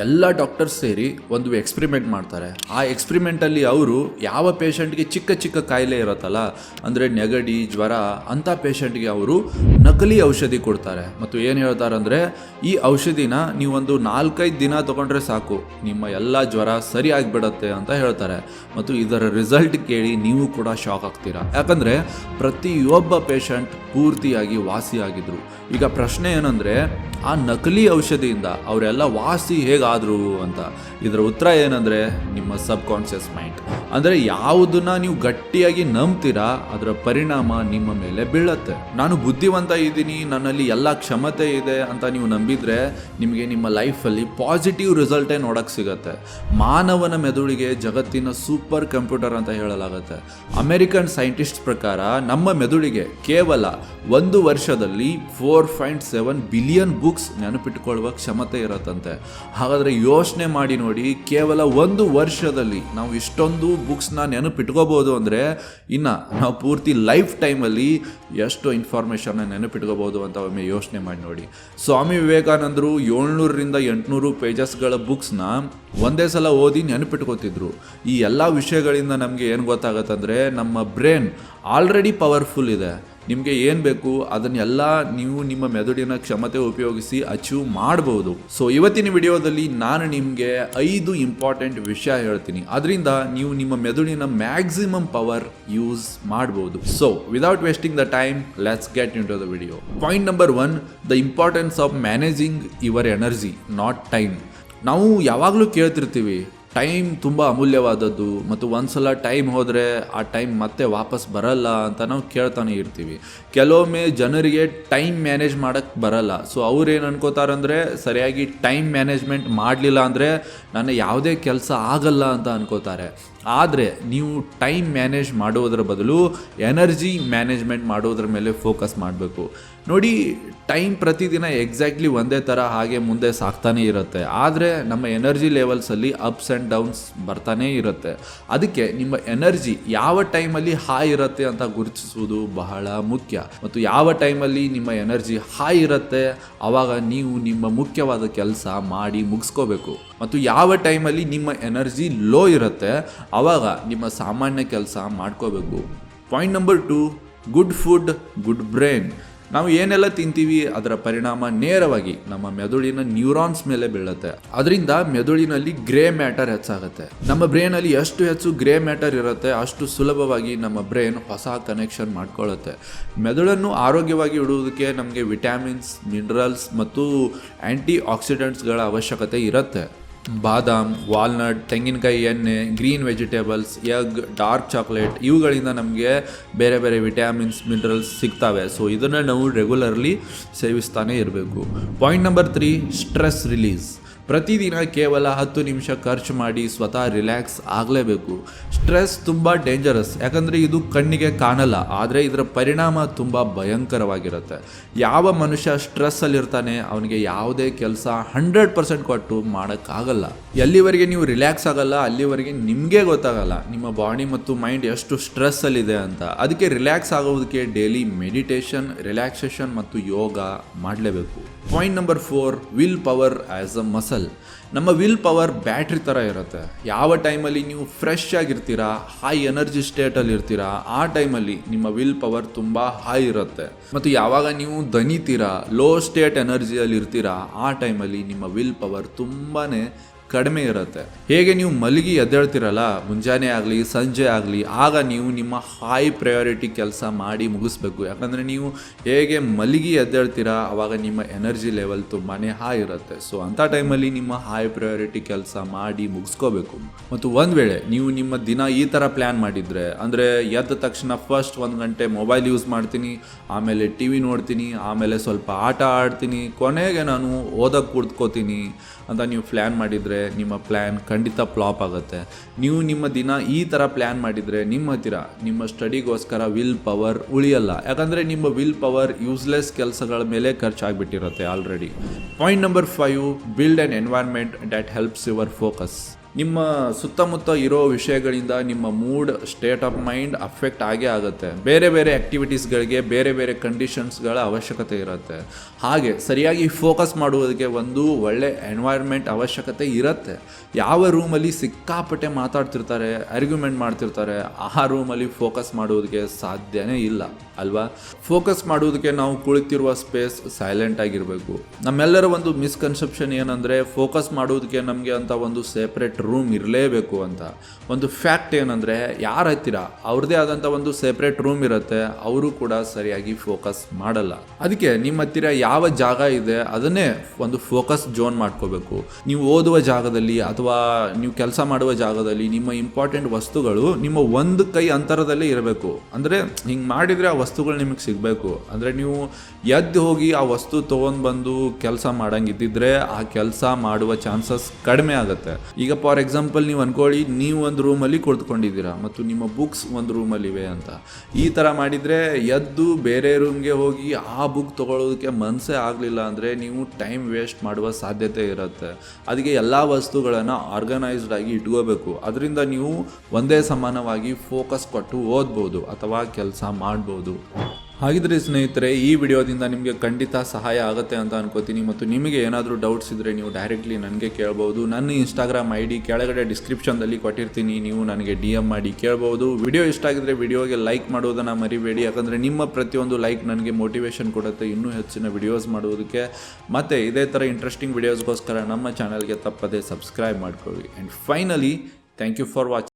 ಎಲ್ಲ ಡಾಕ್ಟರ್ಸ್ ಸೇರಿ ಒಂದು ಎಕ್ಸ್ಪರಿಮೆಂಟ್ ಮಾಡ್ತಾರೆ. ಆ ಎಕ್ಸ್ಪರಿಮೆಂಟಲ್ಲಿ ಅವರು ಯಾವ ಪೇಷಂಟ್ಗೆ ಚಿಕ್ಕ ಚಿಕ್ಕ ಕಾಯಿಲೆ ಇರುತ್ತಲ್ಲ, ಅಂದರೆ ನೆಗಡಿ, ಜ್ವರ, ಅಂಥ ಪೇಷಂಟ್ಗೆ ಅವರು ನಕಲಿ ಔಷಧಿ ಕೊಡ್ತಾರೆ. ಮತ್ತು ಏನು ಹೇಳ್ತಾರೆ ಅಂದರೆ, ಈ ಔಷಧಿನ ನೀವೊಂದು 4-5 ದಿನ ತೊಗೊಂಡ್ರೆ ಸಾಕು, ನಿಮ್ಮ ಎಲ್ಲ ಜ್ವರ ಸರಿ ಆಗಿಬಿಡತ್ತೆ ಅಂತ ಹೇಳ್ತಾರೆ. ಮತ್ತು ಇದರ ರಿಸಲ್ಟ್ ಕೇಳಿ ನೀವು ಕೂಡ ಶಾಕ್ ಆಗ್ತೀರಾ. ಯಾಕಂದರೆ ಪ್ರತಿಯೊಬ್ಬ ಪೇಷಂಟ್ ಪೂರ್ತಿಯಾಗಿ ವಾಸಿಯಾಗಿದ್ರು. ಈಗ ಪ್ರಶ್ನೆ ಏನಂದರೆ, ಆ ನಕಲಿ ಔಷಧಿಯಿಂದ ಅವರೆಲ್ಲ ವಾಸಿ ಹೇಗಾದರು ಅಂತ. ಇದರ ಉತ್ತರ ಏನಂದರೆ, ನಿಮ್ಮ ಸಬ್ ಕಾನ್ಷಿಯಸ್ ಮೈಂಡ್. ಅಂದರೆ ಯಾವುದನ್ನ ನೀವು ಗಟ್ಟಿಯಾಗಿ ನಂಬ್ತೀರಾ, ಅದರ ಪರಿಣಾಮ ನಿಮ್ಮ ಮೇಲೆ ಬೀಳತ್ತೆ. ನಾನು ಬುದ್ಧಿವಂತ ಇದ್ದೀನಿ, ನನ್ನಲ್ಲಿ ಎಲ್ಲ ಕ್ಷಮತೆ ಇದೆ ಅಂತ ನೀವು ನಂಬಿದರೆ ನಿಮಗೆ ನಿಮ್ಮ ಲೈಫಲ್ಲಿ ಪಾಸಿಟಿವ್ ರಿಸಲ್ಟೇ ನೋಡೋಕ್ಕೆ ಸಿಗತ್ತೆ. ಮಾನವನ ಮೆದುಳಿಗೆ ಜಗತ್ತಿನ ಸೂಪರ್ ಕಂಪ್ಯೂಟರ್ ಅಂತ ಹೇಳಲಾಗುತ್ತೆ. ಅಮೆರಿಕನ್ ಸೈಂಟಿಸ್ಟ್ ಪ್ರಕಾರ ನಮ್ಮ ಮೆದುಳಿಗೆ ಕೇವಲ 1 ವರ್ಷದಲ್ಲಿ 4.7 ಬಿಲಿಯನ್ ಬುಕ್ಸ್ ನೆನಪಿಟ್ಕೊಳ್ಳುವ ಕ್ಷಮತೆ ಇರತ್ತಂತೆ. ಹಾಗಾದರೆ ಯೋಚನೆ ಮಾಡಿ ನೋಡಿ, ಕೇವಲ 1 ವರ್ಷದಲ್ಲಿ ನಾವು ಇಷ್ಟೊಂದು ಬುಕ್ಸ್ನ ನೆನಪಿಟ್ಕೋಬೋದು ಅಂದರೆ ಇನ್ನು ನಾವು ಪೂರ್ತಿ ಲೈಫ್ ಟೈಮಲ್ಲಿ ಎಷ್ಟು ಇನ್ಫಾರ್ಮೇಷನ್ನ ನೆನಪಿಟ್ಕೋಬೋದು ಅಂತ ಒಮ್ಮೆ ಯೋಚನೆ ಮಾಡಿ ನೋಡಿ. ಸ್ವಾಮಿ ವಿವೇಕಾನಂದರು 700ರಿಂದ 800 ಪೇಜಸ್ಗಳ ಬುಕ್ಸ್ನ ಒಂದೇ ಸಲ ಓದಿ ನೆನಪಿಟ್ಕೋತಿದ್ರು. ಈ ಎಲ್ಲ ವಿಷಯಗಳಿಂದ ನಮಗೆ ಏನು ಗೊತ್ತಾಗತ್ತಂದರೆ, ನಮ್ಮ ಬ್ರೈನ್ ಆಲ್ರೆಡಿ ಪವರ್ಫುಲ್ ಇದೆ. ನಿಮಗೆ ಏನು ಬೇಕು ಅದನ್ನೆಲ್ಲ ನೀವು ನಿಮ್ಮ ಮೆದುಳಿನ ಕ್ಷಮತೆ ಉಪಯೋಗಿಸಿ ಅಚೀವ್ ಮಾಡ್ಬೋದು. ಸೊ ಇವತ್ತಿನ ವಿಡಿಯೋದಲ್ಲಿ ನಾನು ನಿಮಗೆ 5 ಇಂಪಾರ್ಟೆಂಟ್ ವಿಷಯ ಹೇಳ್ತೀನಿ, ಅದರಿಂದ ನೀವು ನಿಮ್ಮ ಮೆದುಳಿನ ಮ್ಯಾಕ್ಸಿಮಮ್ ಪವರ್ ಯೂಸ್ ಮಾಡ್ಬೋದು. So without wasting the time, let's get into the video. Point number 1, the importance of managing your energy, not time. ನಾವು ಯಾವಾಗಲೂ ಕೇಳ್ತಿರ್ತೀವಿ, ಟೈಮ್ ತುಂಬ ಅಮೂಲ್ಯವಾದದ್ದು ಮತ್ತು ಒಂದ್ಸಲ ಟೈಮ್ ಹೋದರೆ ಆ ಟೈಮ್ ಮತ್ತೆ ವಾಪಸ್ ಬರಲ್ಲ ಅಂತ ನಾವು ಕೇಳ್ತಾನೆ ಇರ್ತೀವಿ. ಕೆಲವೊಮ್ಮೆ ಜನರಿಗೆ ಟೈಮ್ ಮ್ಯಾನೇಜ್ ಮಾಡೋಕ್ಕೆ ಬರಲ್ಲ. ಸೊ ಅವ್ರೇನು ಅನ್ಕೋತಾರಂದರೆ, ಸರಿಯಾಗಿ ಟೈಮ್ ಮ್ಯಾನೇಜ್ಮೆಂಟ್ ಮಾಡಲಿಲ್ಲ ಅಂದರೆ ನನ್ನ ಯಾವುದೇ ಕೆಲಸ ಆಗಲ್ಲ ಅಂತ ಅನ್ಕೋತಾರೆ. ಆದರೆ ನೀವು ಟೈಮ್ ಮ್ಯಾನೇಜ್ ಮಾಡೋದ್ರ ಬದಲು ಎನರ್ಜಿ ಮ್ಯಾನೇಜ್ಮೆಂಟ್ ಮಾಡೋದ್ರ ಮೇಲೆ ಫೋಕಸ್ ಮಾಡಬೇಕು. ನೋಡಿ, ಟೈಮ್ ಪ್ರತಿದಿನ ಎಕ್ಸಾಕ್ಟ್ಲಿ ಒಂದೇ ಥರ ಹಾಗೆ ಮುಂದೆ ಸಾಕ್ತಾನೇ ಇರುತ್ತೆ. ಆದರೆ ನಮ್ಮ ಎನರ್ಜಿ ಲೆವೆಲ್ಸಲ್ಲಿ ಅಪ್ಸ್ ಆ್ಯಂಡ್ ಡೌನ್ಸ್ ಬರ್ತಾನೇ ಇರುತ್ತೆ. ಅದಕ್ಕೆ ನಿಮ್ಮ ಎನರ್ಜಿ ಯಾವ ಟೈಮಲ್ಲಿ ಹಾಯ್ ಇರುತ್ತೆ ಅಂತ ಗುರುತಿಸುವುದು ಬಹಳ ಮುಖ್ಯ. ಮತ್ತು ಯಾವ ಟೈಮಲ್ಲಿ ನಿಮ್ಮ ಎನರ್ಜಿ ಹಾಯ್ ಇರುತ್ತೆ ಆವಾಗ ನೀವು ನಿಮ್ಮ ಮುಖ್ಯವಾದ ಕೆಲಸ ಮಾಡಿ ಮುಗಿಸ್ಕೋಬೇಕು. ಮತ್ತು ಯಾವ ಟೈಮಲ್ಲಿ ನಿಮ್ಮ ಎನರ್ಜಿ ಲೋ ಇರುತ್ತೆ ಆವಾಗ ನಿಮ್ಮ ಸಾಮಾನ್ಯ ಕೆಲಸ ಮಾಡ್ಕೋಬೇಕು. Point number 2, good food, good brain. ನಾವು ಏನೆಲ್ಲ ತಿಂತೀವಿ ಅದರ ಪರಿಣಾಮ ನೇರವಾಗಿ ನಮ್ಮ ಮೆದುಳಿನ ನ್ಯೂರಾನ್ಸ್ ಮೇಲೆ ಬೀಳುತ್ತೆ. ಅದರಿಂದ ಮೆದುಳಿನಲ್ಲಿ ಗ್ರೇ ಮ್ಯಾಟರ್ ಹೆಚ್ಚಾಗುತ್ತೆ. ನಮ್ಮ ಬ್ರೈನಲ್ಲಿ ಎಷ್ಟು ಹೆಚ್ಚು ಗ್ರೇ ಮ್ಯಾಟರ್ ಇರುತ್ತೆ ಅಷ್ಟು ಸುಲಭವಾಗಿ ನಮ್ಮ ಬ್ರೈನ್ ಹೊಸ ಕನೆಕ್ಷನ್ ಮಾಡ್ಕೊಳ್ಳುತ್ತೆ. ಮೆದುಳನ್ನು ಆರೋಗ್ಯವಾಗಿ ಇಡುವುದಕ್ಕೆ ನಮಗೆ ವಿಟಮಿನ್ಸ್, ಮಿನರಲ್ಸ್ ಮತ್ತು ಆ್ಯಂಟಿ ಆಕ್ಸಿಡೆಂಟ್ಸ್ಗಳ ಅವಶ್ಯಕತೆ ಇರುತ್ತೆ. ಬಾದಾಮ್, ವಾಲ್ನಟ್, ತೆಂಗಿನಕಾಯಿ ಎಣ್ಣೆ, green vegetables, egg, dark chocolate, ಇವುಗಳಿಂದ ನಮಗೆ ಬೇರೆ ಬೇರೆ ವಿಟಮಿನ್ಸ್, ಮಿನರಲ್ಸ್ ಸಿಗ್ತವೆ. ಸೊ ಇದನ್ನು ನಾವು ರೆಗ್ಯುಲರ್ಲಿ ಸೇವಿಸ್ತಾನೆ ಇರಬೇಕು. Point number 3, stress release. ಪ್ರತಿದಿನ ಕೇವಲ 10 ನಿಮಿಷ ಖರ್ಚು ಮಾಡಿ ಸ್ವತಃ ರಿಲ್ಯಾಕ್ಸ್ ಆಗಲೇಬೇಕು. ಸ್ಟ್ರೆಸ್ ತುಂಬ ಡೇಂಜರಸ್, ಯಾಕಂದರೆ ಇದು ಕಣ್ಣಿಗೆ ಕಾಣಲ್ಲ, ಆದರೆ ಇದರ ಪರಿಣಾಮ ತುಂಬ ಭಯಂಕರವಾಗಿರುತ್ತೆ. ಯಾವ ಮನುಷ್ಯ ಸ್ಟ್ರೆಸ್ಸಲ್ಲಿರ್ತಾನೆ ಅವನಿಗೆ ಯಾವುದೇ ಕೆಲಸ 100% ಕೊಟ್ಟು ಮಾಡೋಕ್ಕಾಗಲ್ಲ. ಎಲ್ಲಿವರೆಗೆ ನೀವು ರಿಲ್ಯಾಕ್ಸ್ ಆಗಲ್ಲ ಅಲ್ಲಿವರೆಗೆ ನಿಮಗೆ ಗೊತ್ತಾಗಲ್ಲ ನಿಮ್ಮ ಬಾಡಿ ಮತ್ತು ಮೈಂಡ್ ಎಷ್ಟು ಸ್ಟ್ರೆಸ್ಸಲ್ಲಿದೆ ಅಂತ. ಅದಕ್ಕೆ ರಿಲ್ಯಾಕ್ಸ್ ಆಗೋದಕ್ಕೆ ಡೈಲಿ ಮೆಡಿಟೇಷನ್, ರಿಲ್ಯಾಕ್ಸೇಷನ್ ಮತ್ತು ಯೋಗ ಮಾಡಲೇಬೇಕು. Point number 4, will power as a muscle. ನಮ್ಮ ವಿಲ್ ಪವರ್ ಬ್ಯಾಟ್ರಿ ಥರ ಇರುತ್ತೆ. ಯಾವ ಟೈಮಲ್ಲಿ ನೀವು ಫ್ರೆಶ್ ಆಗಿರ್ತೀರಾ, ಹೈ ಎನರ್ಜಿ ಸ್ಟೇಟಲ್ಲಿ ಇರ್ತೀರಾ, ಆ ಟೈಮಲ್ಲಿ ನಿಮ್ಮ ವಿಲ್ ಪವರ್ ತುಂಬ ಹೈ ಇರುತ್ತೆ. ಮತ್ತು ಯಾವಾಗ ನೀವು ದಣಿತೀರಾ, ಲೋ ಸ್ಟೇಟ್ ಎನರ್ಜಿಯಲ್ಲಿ ಇರ್ತೀರಾ, ಆ ಟೈಮಲ್ಲಿ ನಿಮ್ಮ ವಿಲ್ ಪವರ್ ತುಂಬಾ ಕಡಿಮೆ ಇರುತ್ತೆ. ಹೇಗೆ ನೀವು ಮಲಗಿ ಎದ್ದೇಳ್ತಿರಲ್ಲ, ಮುಂಜಾನೆ ಆಗಲಿ ಸಂಜೆ ಆಗಲಿ, ಆಗ ನೀವು ನಿಮ್ಮ ಹೈ ಪ್ರಯಾರಿಟಿ ಕೆಲಸ ಮಾಡಿ ಮುಗಿಸ್ಬೇಕು. ಯಾಕಂದರೆ ನೀವು ಹೇಗೆ ಮಲಗಿ ಎದ್ದೇಳ್ತೀರಾ ಆವಾಗ ನಿಮ್ಮ ಎನರ್ಜಿ ಲೆವೆಲ್ ತುಂಬಾ ಹೈ ಇರುತ್ತೆ. ಸೊ ಅಂಥ ಟೈಮಲ್ಲಿ ನಿಮ್ಮ ಹೈ ಪ್ರಯಾರಿಟಿ ಕೆಲಸ ಮಾಡಿ ಮುಗಿಸ್ಕೋಬೇಕು. ಮತ್ತು ಒಂದು ವೇಳೆ ನೀವು ನಿಮ್ಮ ದಿನ ಈ ಥರ ಪ್ಲ್ಯಾನ್ ಮಾಡಿದರೆ, ಅಂದರೆ ಎದ್ದ ತಕ್ಷಣ ಫಸ್ಟ್ 1 ಗಂಟೆ ಮೊಬೈಲ್ ಯೂಸ್ ಮಾಡ್ತೀನಿ, ಆಮೇಲೆ TV ನೋಡ್ತೀನಿ, ಆಮೇಲೆ ಸ್ವಲ್ಪ ಆಟ ಆಡ್ತೀನಿ, ಕೊನೆಗೆ ನಾನು ಓದೋಕ್ಕೆ ಕೂತ್ಕೋತೀನಿ ಅಂತ ನೀವು ಪ್ಲ್ಯಾನ್ ಮಾಡಿದರೆ ನಿಮ್ಮ ಪ್ಲ್ಯಾನ್ ಖಂಡಿತ ಫ್ಲಾಪ್ ಆಗುತ್ತೆ. ನೀವು ನಿಮ್ಮ ದಿನ ಈ ಥರ ಪ್ಲ್ಯಾನ್ ಮಾಡಿದರೆ ನಿಮ್ಮ ಹತ್ತಿರ ನಿಮ್ಮ ಸ್ಟಡಿಗೋಸ್ಕರ ವಿಲ್ ಪವರ್ ಉಳಿಯಲ್ಲ. ಯಾಕಂದರೆ ನಿಮ್ಮ ವಿಲ್ ಪವರ್ ಯೂಸ್ಲೆಸ್ ಕೆಲಸಗಳ ಮೇಲೆ ಖರ್ಚಾಗಿಬಿಟ್ಟಿರುತ್ತೆ already. Point number 5, build an environment that helps your focus. ನಿಮ್ಮ ಸುತ್ತಮುತ್ತ ಇರೋ ವಿಷಯಗಳಿಂದ ನಿಮ್ಮ mood, state of mind affect ಆಗೇ ಆಗುತ್ತೆ. ಬೇರೆ ಬೇರೆ ಆ್ಯಕ್ಟಿವಿಟೀಸ್ಗಳಿಗೆ ಬೇರೆ ಬೇರೆ ಕಂಡೀಷನ್ಸ್ಗಳ ಅವಶ್ಯಕತೆ ಇರುತ್ತೆ. ಹಾಗೆ ಸರಿಯಾಗಿ ಫೋಕಸ್ ಮಾಡುವುದಕ್ಕೆ ಒಂದು ಒಳ್ಳೆ ಎನ್ವೈರ್ಮೆಂಟ್ ಅವಶ್ಯಕತೆ ಇರುತ್ತೆ. ಯಾವ ರೂಮಲ್ಲಿ ಸಿಕ್ಕಾಪಟ್ಟೆ ಮಾತಾಡ್ತಿರ್ತಾರೆ, ಆರ್ಗ್ಯುಮೆಂಟ್ ಮಾಡ್ತಿರ್ತಾರೆ, ಆ ರೂಮಲ್ಲಿ ಫೋಕಸ್ ಮಾಡುವುದಕ್ಕೆ ಸಾಧ್ಯನೇ ಇಲ್ಲ ಅಲ್ವಾ. ಫೋಕಸ್ ಮಾಡುವುದಕ್ಕೆ ನಾವು ಕುಳಿತಿರುವ ಸ್ಪೇಸ್ ಸೈಲೆಂಟ್ ಆಗಿರಬೇಕು. ನಮ್ಮೆಲ್ಲರ ಒಂದು ಮಿಸ್ಕನ್ಸೆಪ್ಷನ್ ಏನಂದರೆ ಫೋಕಸ್ ಮಾಡುವುದಕ್ಕೆ ನಮಗೆ ಅಂತ ಒಂದು ಸೆಪ್ರೇಟ್ ರೂಮ್ ಇರಲೇಬೇಕು ಅಂತ. ಒಂದು ಫ್ಯಾಕ್ಟ್ ಏನಂದರೆ ಯಾರ ಹತ್ತಿರ ಅವ್ರದ್ದೇ ಆದಂಥ ಒಂದು ಸೆಪ್ರೇಟ್ ರೂಮ್ ಇರುತ್ತೆ, ಅವರು ಕೂಡ ಸರಿಯಾಗಿ ಫೋಕಸ್ ಮಾಡಲ್ಲ. ಅದಕ್ಕೆ ನಿಮ್ಮ ಹತ್ತಿರ ಯಾವ ಜಾಗ ಇದೆ ಅದನ್ನೇ ಒಂದು ಫೋಕಸ್ ಝೋನ್ ಮಾಡ್ಕೋಬೇಕು. ನೀವು ಓದುವ ಜಾಗದಲ್ಲಿ ಅಥವಾ ನೀವು ಕೆಲಸ ಮಾಡುವ ಜಾಗದಲ್ಲಿ ನಿಮ್ಮ ಇಂಪಾರ್ಟೆಂಟ್ ವಸ್ತುಗಳು ನಿಮ್ಮ ಒಂದು ಕೈ ಅಂತರದಲ್ಲೇ ಇರಬೇಕು. ಅಂದರೆ ಹಿಂಗೆ ಮಾಡಿದರೆ ಆ ವಸ್ತುಗಳು ನಿಮಗೆ ಸಿಗಬೇಕು. ಅಂದರೆ ನೀವು ಎದ್ದು ಹೋಗಿ ಆ ವಸ್ತು ತೊಗೊಂಡು ಬಂದು ಕೆಲಸ ಮಾಡಂಗಿದ್ದಿದ್ರೆ ಆ ಕೆಲಸ ಮಾಡುವ ಚಾನ್ಸಸ್ ಕಡಿಮೆ ಆಗುತ್ತೆ. ಈಗ ಫಾರ್ ಎಕ್ಸಾಂಪಲ್ ನೀವು ಅನ್ಕೊಳ್ಳಿ, ನೀವು ಒಂದು ರೂಮಲ್ಲಿ ಕುಳಿತುಕೊಂಡಿದ್ದೀರಾ ಮತ್ತು ನಿಮ್ಮ ಬುಕ್ಸ್ ಒಂದು ರೂಮಲ್ಲಿವೆ ಅಂತ. ಈ ಥರ ಮಾಡಿದರೆ ಎದ್ದು ಬೇರೆ ರೂಮ್ಗೆ ಹೋಗಿ ಆ ಬುಕ್ ತೊಗೊಳ್ಳೋದಕ್ಕೆ ಮನಸ್ಸೇ ಆಗಲಿಲ್ಲ ಅಂದರೆ ನೀವು ಟೈಮ್ ವೇಸ್ಟ್ ಮಾಡುವ ಸಾಧ್ಯತೆ ಇರುತ್ತೆ. ಅದಕ್ಕೆ ಎಲ್ಲ ವಸ್ತುಗಳನ್ನು ಆರ್ಗನೈಸ್ಡ್ ಆಗಿ ಇಟ್ಕೋಬೇಕು. ಅದರಿಂದ ನೀವು ಒಂದೇ ಸಮಾನವಾಗಿ ಫೋಕಸ್ ಕೊಟ್ಟು ಓದ್ಬೋದು ಅಥವಾ ಕೆಲಸ ಮಾಡ್ಬೋದು. ಹಾಗಿದ್ರೆ ಸ್ನೇಹಿತರೆ, ಈ ವಿಡಿಯೋದಿಂದ ನಿಮಗೆ ಖಂಡಿತ ಸಹಾಯ ಆಗುತ್ತೆ ಅಂತ ಅನ್ಕೋತೀನಿ. ಮತ್ತು ನಿಮಗೆ ಏನಾದರೂ ಡೌಟ್ಸ್ ಇದ್ದರೆ ನೀವು ಡೈರೆಕ್ಟ್ಲಿ ನನಗೆ ಕೇಳ್ಬೋದು. ನನ್ನ ಇನ್ಸ್ಟಾಗ್ರಾಮ್ ID ಕೆಳಗಡೆ ಡಿಸ್ಕ್ರಿಪ್ಷನ್ದಲ್ಲಿ ಕೊಟ್ಟಿರ್ತೀನಿ, ನೀವು ನನಗೆ DM ಮಾಡಿ ಕೇಳ್ಬೋದು. ವಿಡಿಯೋ ಇಷ್ಟ ಆಗಿದ್ರೆ ವಿಡಿಯೋಗೆ ಲೈಕ್ ಮಾಡೋದನ್ನು ಮರಿಬೇಡಿ, ಯಾಕಂದರೆ ನಿಮ್ಮ ಪ್ರತಿಯೊಂದು ಲೈಕ್ ನನಗೆ ಮೋಟಿವೇಶನ್ ಕೊಡುತ್ತೆ ಇನ್ನೂ ಹೆಚ್ಚಿನ ವಿಡಿಯೋಸ್ ಮಾಡೋದಕ್ಕೆ. ಮತ್ತು ಇದೇ ಥರ ಇಂಟ್ರೆಸ್ಟಿಂಗ್ ವಿಡಿಯೋಸ್ಗೋಸ್ಕರ ನಮ್ಮ ಚಾನಲ್ಗೆ ತಪ್ಪದೇ ಸಬ್ಸ್ಕ್ರೈಬ್ ಮಾಡ್ಕೊಳ್ಳಿ. And finally, thank you for watching.